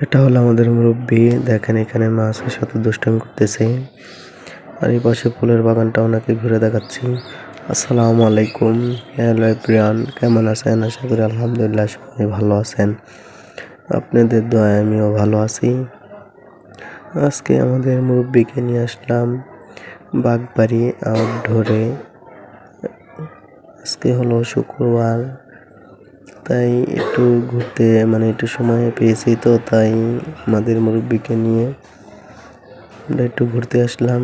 এটা হলো আমাদের মুরব্বি। দেখেন এখানে মাছের সাথে দুষ্টামি করতেছে। আর এই পাশে ফুলের বাগানটাও নাকি ঘুরে দেখাচ্ছি। আসসালামু আলাইকুম। হ্যালো এভরিওয়ান, কেমন আছেন? আশা করি আলহামদুলিল্লাহ সবাই ভালো আছেন। আপনাদের দয়ায় আমিও ভালো আছি। আজকে আমাদের মুরব্বিকে নিয়ে আসলাম বাগবাড়ি আউটডোরে। আজকে হলো শুক্রবার, তাই একটু ঘুরতে একটু সময় পেয়েছি, তো তাই আমাদের মুরব্বিকে নিয়ে আমরা একটু ঘুরতে আসলাম।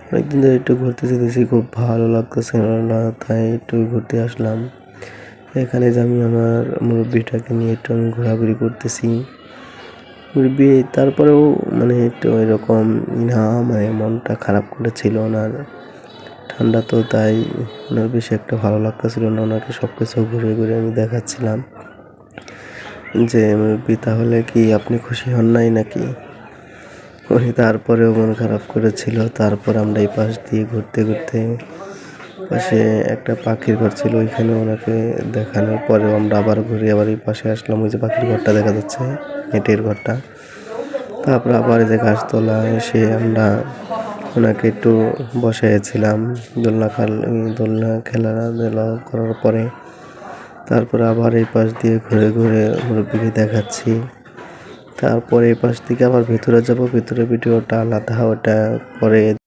অনেকদিন ধরে একটু ঘুরতে যেতেছি, খুব ভালো লাগতেছে না, তাই একটু ঘুরতে আসলাম। এখানে যে আমি আমার মুরব্বিটাকে নিয়ে একটু আমি ঘোরাঘুরি করতেছি। মুরব্বি তারপরেও একটু এরকম না, মনটা খারাপ করেছিল ওনার। ঠান্ডা তো, তাই ওনার বেশি একটা ভালো লাগতেছিল না। ওনাকে সব কিছু ঘুরে ঘুরে আমি দেখাচ্ছিলাম যে মুরব্বি, তাহলে কি আপনি খুশি হন নাই নাকি? উনি তারপরেও মন খারাপ করেছিল। তারপর আমরা এই পাশ দিয়ে ঘুরতে ঘুরতে পাশে একটা পাখির ঘর ছিল, ওইখানে ওনাকে দেখানোর পরেও আমরা আবার ঘুরে আবার এই পাশে আসলাম। ওই যে পাখির ঘরটা দেখা যাচ্ছে, নেটের ঘরটা। তারপর আবার এই যে গাছতলা এসে আমরা ওনাকে একটু বসাইছিলাম। দোলনা খেলা করার পরে তারপরে আবার এই পাশ দিয়ে ঘুরে ঘুরে মুরব্বিকে দেখাচ্ছি। তারপরে এই পাশ থেকে আবার ভেতরে যাব, ভেতরে ভিডিওটা আলাদা, ওটা পরে